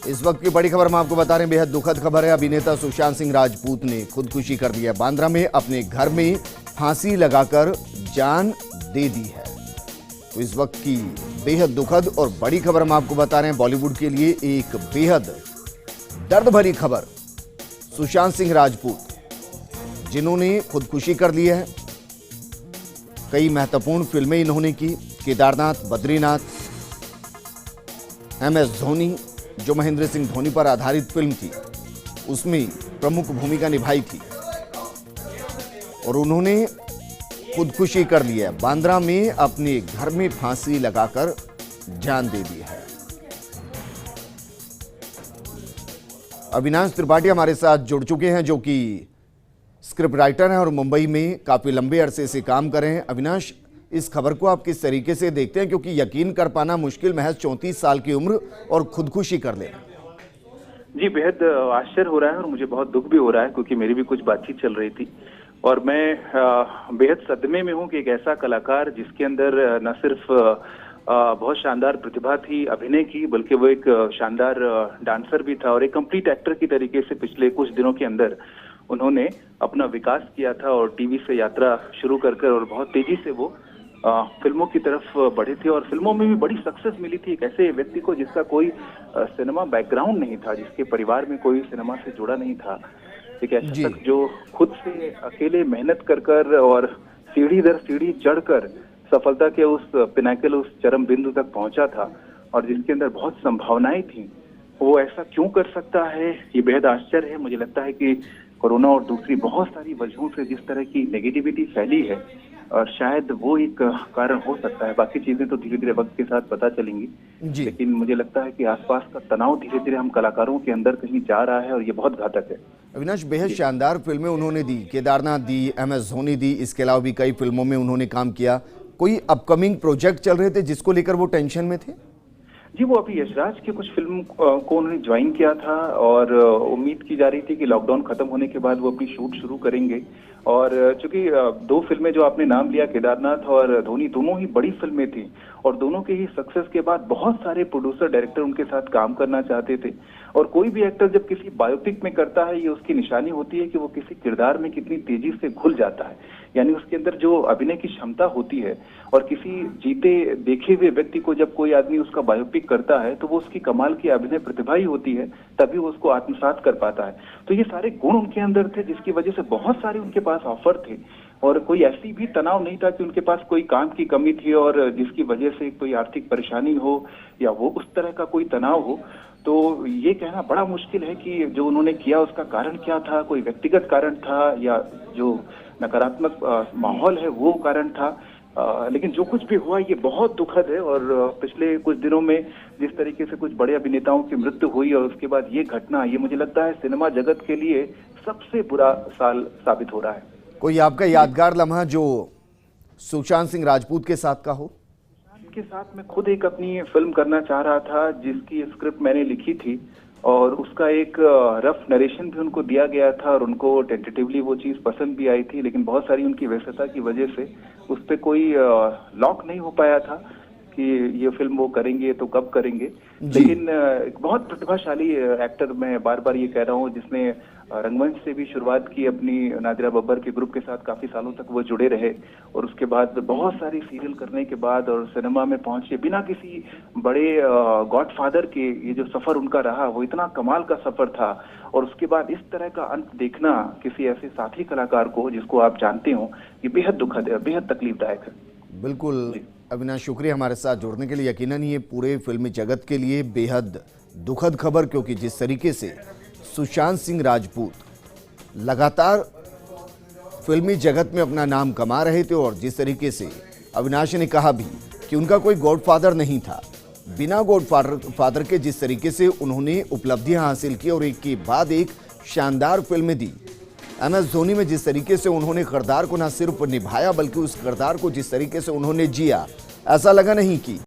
इस वक्त की बड़ी खबर हम आपको बता रहे हैं, बेहद दुखद खबर है। अभिनेता सुशांत सिंह राजपूत ने खुदकुशी कर दी है। बांद्रा में अपने घर में फांसी लगाकर जान दे दी है। तो इस वक्त की बेहद दुखद और बड़ी खबर हम आपको बता रहे हैं। बॉलीवुड के लिए एक बेहद दर्द भरी खबर। सुशांत सिंह राजपूत जिन्होंने खुदकुशी कर ली है, कई महत्वपूर्ण फिल्में इन्होंने की, केदारनाथ, बद्रीनाथ, MS धोनी, जो महेंद्र सिंह धोनी पर आधारित फिल्म थी, उसमें प्रमुख भूमिका निभाई थी और उन्होंने खुदकुशी कर ली है। बांद्रा में अपने घर में फांसी लगाकर जान दे दी है। अविनाश त्रिपाठी हमारे साथ जुड़ चुके हैं, जो कि स्क्रिप्ट राइटर हैं और मुंबई में काफी लंबे अरसे से काम कर रहे हैं। अविनाश, इस खबर को आप किस तरीके से देखते हैं, क्योंकि यकीन कर पाना मुश्किल, महज 34 साल की उम्र और खुदकुशी कर ले। जी, बेहद आश्चर्य हो रहा है और मुझे बहुत दुख भी हो रहा है, क्योंकि मेरी भी कुछ बातचीत चल रही थी और मैं बेहद सदमे में हूं कि एक ऐसा कलाकार जिसके अंदर न सिर्फ बहुत शानदार प्रतिभा थी अभिनय की, बल्कि वो एक शानदार डांसर भी था और एक कंप्लीट एक्टर की तरीके से पिछले कुछ दिनों के अंदर उन्होंने अपना विकास किया था और टीवी से यात्रा शुरू कर और बहुत तेजी से वो फिल्मों की तरफ बढ़े थे और फिल्मों में भी बड़ी सक्सेस मिली थी। एक ऐसे व्यक्ति को जिसका कोई सिनेमा बैकग्राउंड नहीं था, जिसके परिवार में कोई सिनेमा से जुड़ा नहीं था, एक ऐसा शख्स जो खुद से अकेले मेहनत कर और सीढ़ी दर सीढ़ी चढ़कर सफलता के उस पिनाकल, उस चरम बिंदु तक पहुंचा था और जिसके अंदर बहुत संभावनाएं थी। वो ऐसा क्यों कर सकता है, ये बेहद आश्चर्य है। मुझे लगता है कि कोरोना और दूसरी बहुत सारी वजहों से जिस तरह की नेगेटिविटी फैली है, और शायद वो एक कारण हो सकता है। बाकी चीजें तो धीरे धीरे वक्त के साथ पता चलेंगी, लेकिन मुझे लगता है कि आसपास का तनाव धीरे धीरे हम कलाकारों के अंदर कहीं जा रहा है और ये बहुत घातक है। अविनाश, बेहद शानदार फिल्में उन्होंने दी, केदारनाथ दी, MS धोनी दी, इसके अलावा भी कई फिल्मों में उन्होंने काम किया। कोई अपकमिंग प्रोजेक्ट चल रहे थे जिसको लेकर वो टेंशन में थे? जी, वो अभी यशराज की कुछ फिल्म को उन्होंने ज्वाइन किया था और उम्मीद की जा रही थी कि लॉकडाउन खत्म होने के बाद वो अपनी शूट शुरू करेंगे। और चूंकि दो फिल्में जो आपने नाम लिया, केदारनाथ और धोनी, दोनों ही बड़ी फिल्में थी और दोनों के ही सक्सेस के बाद बहुत सारे प्रोड्यूसर, डायरेक्टर उनके साथ काम करना चाहते थे। और कोई भी एक्टर जब किसी बायोपिक में करता है, ये उसकी निशानी होती है कि वो किसी किरदार में कितनी तेजी से घुल जाता है, यानी उसके अंदर जो अभिनय की क्षमता होती है। और किसी जीते देखे हुए व्यक्ति को जब कोई आदमी उसका बायोपिक करता है तो वो उसकी कमाल की अभिनय प्रतिभा ही होती है, तभी वो उसको आत्मसात कर पाता है। तो ये सारे गुण उनके अंदर थे, जिसकी वजह से बहुत सारे उनके पास ऑफर थे और कोई ऐसी भी तनाव नहीं था कि उनके पास कोई काम की कमी थी और जिसकी वजह से कोई आर्थिक परेशानी हो या वो उस तरह का कोई तनाव हो। तो ये कहना बड़ा मुश्किल है कि जो उन्होंने किया उसका कारण क्या था, कोई व्यक्तिगत कारण था या जो नकारात्मक माहौल है वो कारण था। लेकिन जो कुछ भी हुआ ये बहुत दुखद है और पिछले कुछ दिनों में जिस तरीके से कुछ बड़े अभिनेताओं की मृत्यु हुई और उसके बाद ये घटना, ये मुझे लगता है सिनेमा जगत के लिए सबसे बुरा साल साबित हो रहा है। कोई आपका यादगार लम्हा जो सुशांत सिंह राजपूत के साथ का हो? के साथ मैं खुद एक अपनी फिल्म करना चाह रहा था, जिसकी स्क्रिप्ट मैंने लिखी थी और उसका एक रफ नरेशन भी उनको दिया गया था और उनको टेंटेटिवली वो चीज़ पसंद भी आई थी, लेकिन बहुत सारी उनकी व्यस्तता की वजह से उस पर कोई लॉक नहीं हो पाया था कि ये फिल्म वो करेंगे तो कब करेंगे। लेकिन एक बहुत प्रतिभाशाली एक्टर, मैं बार बार ये कह रहा हूँ, जिसने रंगमंच से भी शुरुआत की अपनी, नादिरा बब्बर के ग्रुप के साथ काफी सालों तक वो जुड़े रहे और उसके बाद बहुत सारी सीरियल करने के बाद और सिनेमा में पहुंचे बिना किसी बड़े गॉडफादर के, ये जो सफर उनका रहा वो इतना कमाल का सफर था। और उसके बाद इस तरह का अंत देखना किसी ऐसे साथी कलाकार को जिसको आप जानते हो, ये बेहद दुखद है, बेहद तकलीफदायक है। बिल्कुल अविनाश, शुक्रिया हमारे साथ जुड़ने के लिए। यकीनन ये पूरे फिल्मी जगत के लिए बेहद दुखद खबर, क्योंकि जिस तरीके से सुशांत सिंह राजपूत लगातार फिल्मी जगत में अपना नाम कमा रहे थे और जिस तरीके से अविनाश ने कहा भी कि उनका कोई गॉडफादर नहीं था, बिना गॉडफादर के जिस तरीके से उन्होंने उपलब्धियां हासिल की और एक के बाद एक शानदार फिल्में दी। MS धोनी में जिस तरीके से उन्होंने किरदार को न सिर्फ निभाया, बल्कि उस किरदार को जिस तरीके से उन्होंने जिया, ऐसा लगा नहीं कि